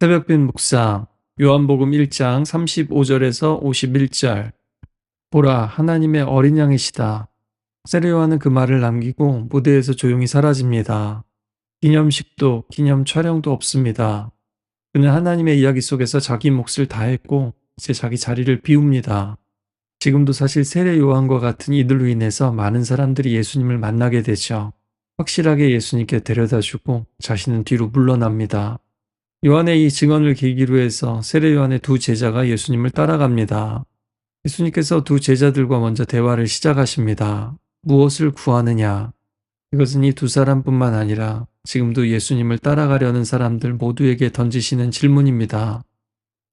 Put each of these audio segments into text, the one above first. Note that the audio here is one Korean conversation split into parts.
새벽빛 묵상 요한복음 1장 35절에서 51절. 보라, 하나님의 어린 양이시다. 세례 요한은 그 말을 남기고 무대에서 조용히 사라집니다. 기념식도 기념 촬영도 없습니다. 그는 하나님의 이야기 속에서 자기 몫을 다했고 이제 자기 자리를 비웁니다. 지금도 사실 세례 요한과 같은 이들로 인해서 많은 사람들이 예수님을 만나게 되죠. 확실하게 예수님께 데려다주고 자신은 뒤로 물러납니다. 요한의 이 증언을 계기로 해서 세례 요한의 두 제자가 예수님을 따라갑니다. 예수님께서 두 제자들과 먼저 대화를 시작하십니다. 무엇을 구하느냐? 이것은 이 두 사람뿐만 아니라 지금도 예수님을 따라가려는 사람들 모두에게 던지시는 질문입니다.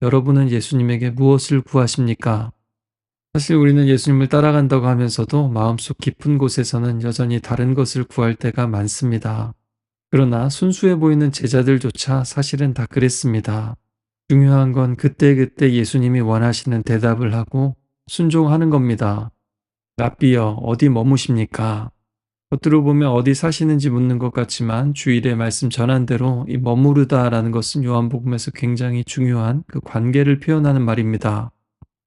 여러분은 예수님에게 무엇을 구하십니까? 사실 우리는 예수님을 따라간다고 하면서도 마음속 깊은 곳에서는 여전히 다른 것을 구할 때가 많습니다. 그러나 순수해 보이는 제자들조차 사실은 다 그랬습니다. 중요한 건 그때그때 예수님이 원하시는 대답을 하고 순종하는 겁니다. 랍비여, 어디 머무십니까? 겉으로 보면 어디 사시는지 묻는 것 같지만 주일에 말씀 전한 대로 이 머무르다라는 것은 요한복음에서 굉장히 중요한 그 관계를 표현하는 말입니다.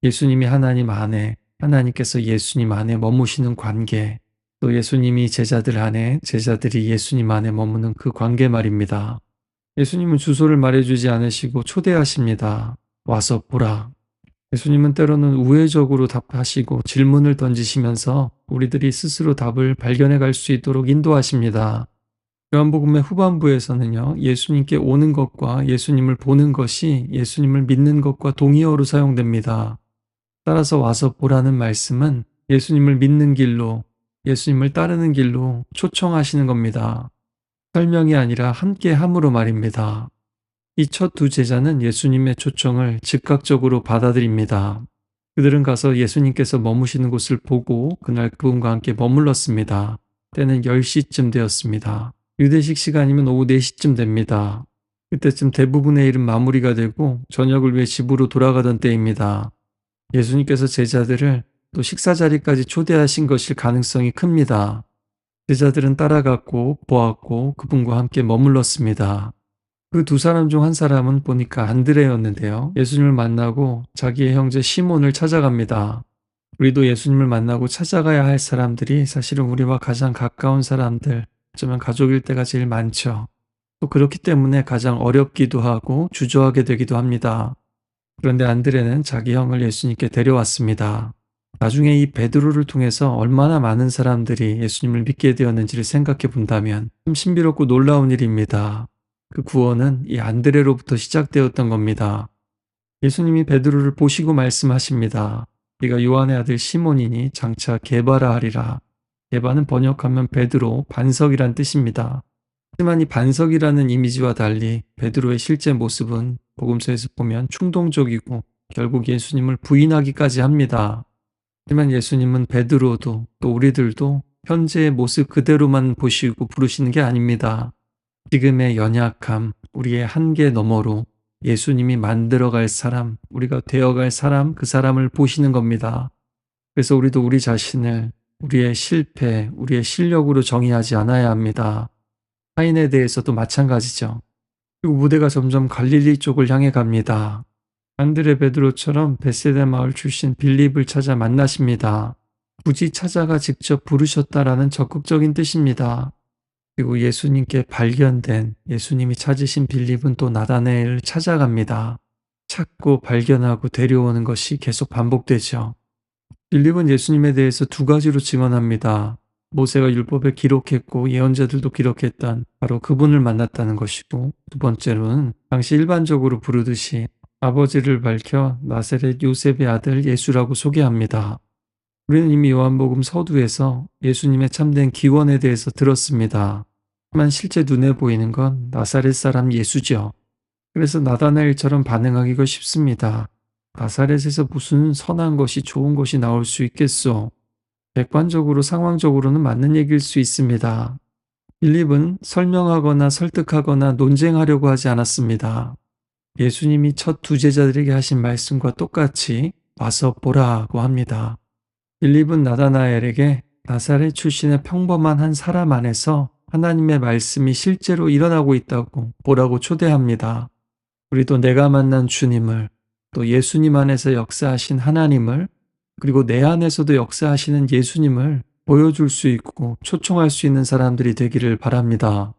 예수님이 하나님 안에, 하나님께서 예수님 안에 머무시는 관계, 또 예수님이 제자들 안에, 제자들이 예수님 안에 머무는 그 관계 말입니다. 예수님은 주소를 말해주지 않으시고 초대하십니다. 와서 보라. 예수님은 때로는 우회적으로 답하시고 질문을 던지시면서 우리들이 스스로 답을 발견해 갈 수 있도록 인도하십니다. 요한복음의 후반부에서는요, 예수님께 오는 것과 예수님을 보는 것이 예수님을 믿는 것과 동의어로 사용됩니다. 따라서 와서 보라는 말씀은 예수님을 믿는 길로, 예수님을 따르는 길로 초청하시는 겁니다. 설명이 아니라 함께 함으로 말입니다. 이 첫 두 제자는 예수님의 초청을 즉각적으로 받아들입니다. 그들은 가서 예수님께서 머무시는 곳을 보고 그날 그분과 함께 머물렀습니다. 때는 10시쯤 되었습니다. 유대식 시간이면 오후 4시쯤 됩니다. 그때쯤 대부분의 일은 마무리가 되고 저녁을 위해 집으로 돌아가던 때입니다. 예수님께서 제자들을 또 식사 자리까지 초대하신 것일 가능성이 큽니다. 제자들은 따라갔고 보았고 그분과 함께 머물렀습니다. 그 두 사람 중 한 사람은 보니까 안드레였는데요. 예수님을 만나고 자기의 형제 시몬을 찾아갑니다. 우리도 예수님을 만나고 찾아가야 할 사람들이 사실은 우리와 가장 가까운 사람들, 어쩌면 가족일 때가 제일 많죠. 또 그렇기 때문에 가장 어렵기도 하고 주저하게 되기도 합니다. 그런데 안드레는 자기 형을 예수님께 데려왔습니다. 나중에 이 베드로를 통해서 얼마나 많은 사람들이 예수님을 믿게 되었는지를 생각해 본다면 참 신비롭고 놀라운 일입니다. 그 구원은 이 안드레로부터 시작되었던 겁니다. 예수님이 베드로를 보시고 말씀하십니다. 네가 요한의 아들 시몬이니 장차 게바라 하리라. 게바는 번역하면 베드로, 반석이란 뜻입니다. 하지만 이 반석이라는 이미지와 달리 베드로의 실제 모습은 복음서에서 보면 충동적이고 결국 예수님을 부인하기까지 합니다. 하지만 예수님은 베드로도 또 우리들도 현재의 모습 그대로만 보시고 부르시는 게 아닙니다. 지금의 연약함, 우리의 한계 너머로 예수님이 만들어갈 사람, 우리가 되어갈 사람, 그 사람을 보시는 겁니다. 그래서 우리도 우리 자신을 우리의 실패, 우리의 실력으로 정의하지 않아야 합니다. 타인에 대해서도 마찬가지죠. 그리고 무대가 점점 갈릴리 쪽을 향해 갑니다. 안드레 베드로처럼 벳세다 마을 출신 빌립을 찾아 만나십니다. 굳이 찾아가 직접 부르셨다라는 적극적인 뜻입니다. 그리고 예수님께 발견된 예수님이 찾으신 빌립은 또 나다나엘을 찾아갑니다. 찾고 발견하고 데려오는 것이 계속 반복되죠. 빌립은 예수님에 대해서 두 가지로 증언합니다. 모세가 율법에 기록했고 예언자들도 기록했던 바로 그분을 만났다는 것이고, 두 번째로는 당시 일반적으로 부르듯이 아버지를 밝혀 나사렛 요셉의 아들 예수라고 소개합니다. 우리는 이미 요한복음 서두에서 예수님의 참된 기원에 대해서 들었습니다. 하지만 실제 눈에 보이는 건 나사렛 사람 예수죠. 그래서 나다나엘처럼 반응하기가 쉽습니다. 나사렛에서 무슨 선한 것이 좋은 것이 나올 수 있겠소? 객관적으로 상황적으로는 맞는 얘기일 수 있습니다. 빌립은 설명하거나 설득하거나 논쟁하려고 하지 않았습니다. 예수님이 첫 두 제자들에게 하신 말씀과 똑같이 와서 보라고 합니다. 빌립은 나다나엘에게 나사렛 출신의 평범한 한 사람 안에서 하나님의 말씀이 실제로 일어나고 있다고 보라고 초대합니다. 우리도 내가 만난 주님을, 또 예수님 안에서 역사하신 하나님을, 그리고 내 안에서도 역사하시는 예수님을 보여줄 수 있고 초청할 수 있는 사람들이 되기를 바랍니다.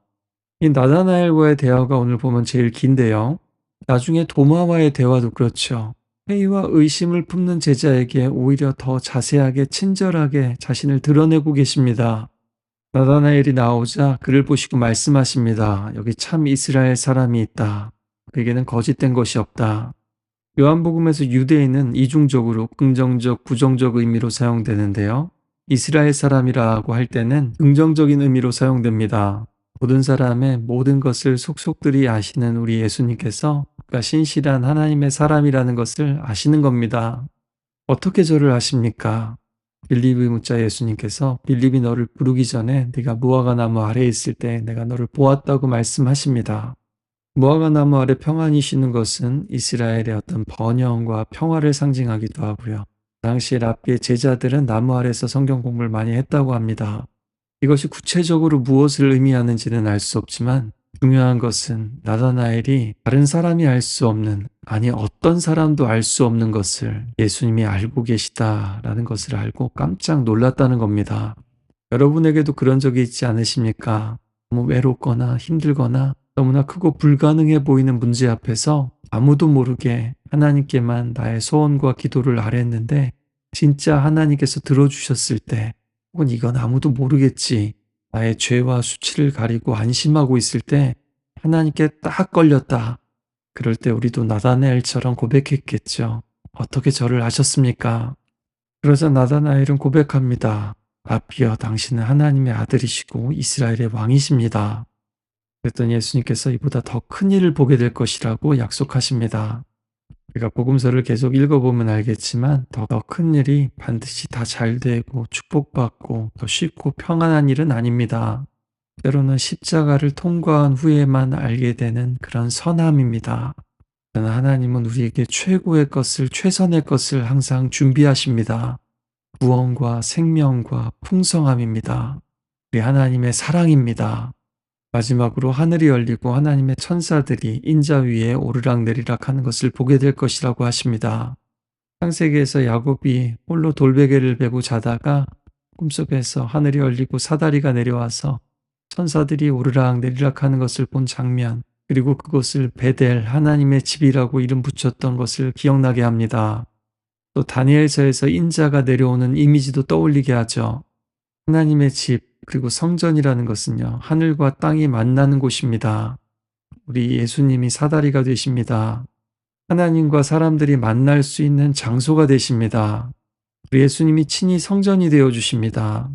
이 나다나엘과의 대화가 오늘 보면 제일 긴데요. 나중에 도마와의 대화도 그렇죠. 회의와 의심을 품는 제자에게 오히려 더 자세하게 친절하게 자신을 드러내고 계십니다. 나다나엘이 나오자 그를 보시고 말씀하십니다. 여기 참 이스라엘 사람이 있다. 그에게는 거짓된 것이 없다. 요한복음에서 유대인은 이중적으로 긍정적, 부정적 의미로 사용되는데요. 이스라엘 사람이라고 할 때는 긍정적인 의미로 사용됩니다. 모든 사람의 모든 것을 속속들이 아시는 우리 예수님께서 그가 신실한 하나님의 사람이라는 것을 아시는 겁니다. 어떻게 저를 아십니까? 빌립의 묻자 예수님께서 빌립이 너를 부르기 전에 네가 무화과 나무 아래에 있을 때 내가 너를 보았다고 말씀하십니다. 무화과 나무 아래 평안히 쉬는 것은 이스라엘의 어떤 번영과 평화를 상징하기도 하고요. 당시 랍비의 제자들은 나무 아래서 성경 공부를 많이 했다고 합니다. 이것이 구체적으로 무엇을 의미하는지는 알 수 없지만 중요한 것은 나다나엘이 다른 사람이 알 수 없는, 아니 어떤 사람도 알 수 없는 것을 예수님이 알고 계시다라는 것을 알고 깜짝 놀랐다는 겁니다. 여러분에게도 그런 적이 있지 않으십니까? 너무 외롭거나 힘들거나 너무나 크고 불가능해 보이는 문제 앞에서 아무도 모르게 하나님께만 나의 소원과 기도를 아뢰었는데 진짜 하나님께서 들어주셨을 때, 혹은 이건 아무도 모르겠지, 나의 죄와 수치를 가리고 안심하고 있을 때 하나님께 딱 걸렸다. 그럴 때 우리도 나다나엘처럼 고백했겠죠. 어떻게 저를 아셨습니까? 그러자 나다나엘은 고백합니다. 라비여, 당신은 하나님의 아들이시고 이스라엘의 왕이십니다. 그랬더니 예수님께서 이보다 더 큰 일을 보게 될 것이라고 약속하십니다. 우리가 복음서를 계속 읽어보면 알겠지만 더 큰 일이 반드시 다 잘 되고 축복받고 더 쉽고 평안한 일은 아닙니다. 때로는 십자가를 통과한 후에만 알게 되는 그런 선함입니다. 그러나 하나님은 우리에게 최고의 것을, 최선의 것을 항상 준비하십니다. 구원과 생명과 풍성함입니다. 우리 하나님의 사랑입니다. 마지막으로 하늘이 열리고 하나님의 천사들이 인자 위에 오르락내리락 하는 것을 보게 될 것이라고 하십니다. 창세기에서 야곱이 홀로 돌베개를 베고 자다가 꿈속에서 하늘이 열리고 사다리가 내려와서 천사들이 오르락내리락 하는 것을 본 장면, 그리고 그것을 베델, 하나님의 집이라고 이름 붙였던 것을 기억나게 합니다. 또 다니엘서에서 인자가 내려오는 이미지도 떠올리게 하죠. 하나님의 집, 그리고 성전이라는 것은요, 하늘과 땅이 만나는 곳입니다. 우리 예수님이 사다리가 되십니다. 하나님과 사람들이 만날 수 있는 장소가 되십니다. 우리 예수님이 친히 성전이 되어 주십니다.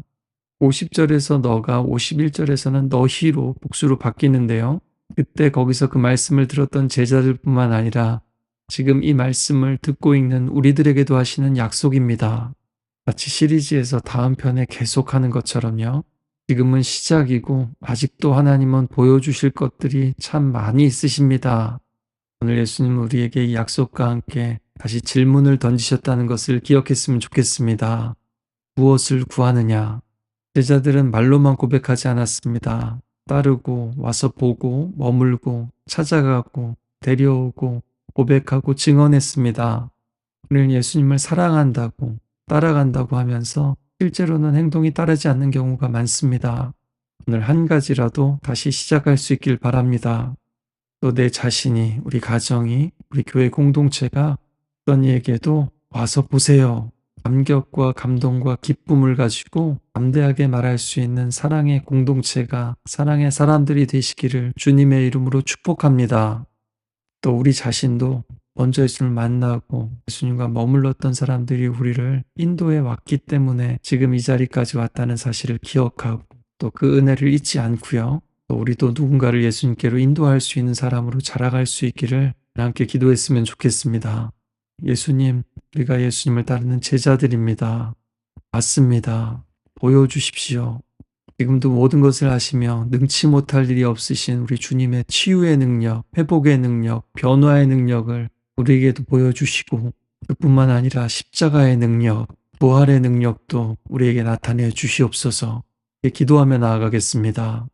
50절에서 너가, 51절에서는 너희로 복수로 바뀌는데요. 그때 거기서 그 말씀을 들었던 제자들뿐만 아니라 지금 이 말씀을 듣고 있는 우리들에게도 하시는 약속입니다. 마치 시리즈에서 다음 편에 계속하는 것처럼요. 지금은 시작이고 아직도 하나님은 보여주실 것들이 참 많이 있으십니다. 오늘 예수님은 우리에게 이 약속과 함께 다시 질문을 던지셨다는 것을 기억했으면 좋겠습니다. 무엇을 구하느냐? 제자들은 말로만 고백하지 않았습니다. 따르고 와서 보고 머물고 찾아가고 데려오고 고백하고 증언했습니다. 오늘 예수님을 사랑한다고 따라간다고 하면서 실제로는 행동이 따르지 않는 경우가 많습니다. 오늘 한 가지라도 다시 시작할 수 있길 바랍니다. 또 내 자신이, 우리 가정이, 우리 교회 공동체가 어떤 이에게도 와서 보세요. 감격과 감동과 기쁨을 가지고 담대하게 말할 수 있는 사랑의 공동체가, 사랑의 사람들이 되시기를 주님의 이름으로 축복합니다. 또 우리 자신도 먼저 예수님을 만나고 예수님과 머물렀던 사람들이 우리를 인도해 왔기 때문에 지금 이 자리까지 왔다는 사실을 기억하고 또 그 은혜를 잊지 않고요. 또 우리도 누군가를 예수님께로 인도할 수 있는 사람으로 자라갈 수 있기를 함께 기도했으면 좋겠습니다. 예수님, 우리가 예수님을 따르는 제자들입니다. 맞습니다. 보여주십시오. 지금도 모든 것을 아시며 능치 못할 일이 없으신 우리 주님의 치유의 능력, 회복의 능력, 변화의 능력을 우리에게도 보여주시고, 그뿐만 아니라 십자가의 능력, 부활의 능력도 우리에게 나타내 주시옵소서. 기도하며 나아가겠습니다.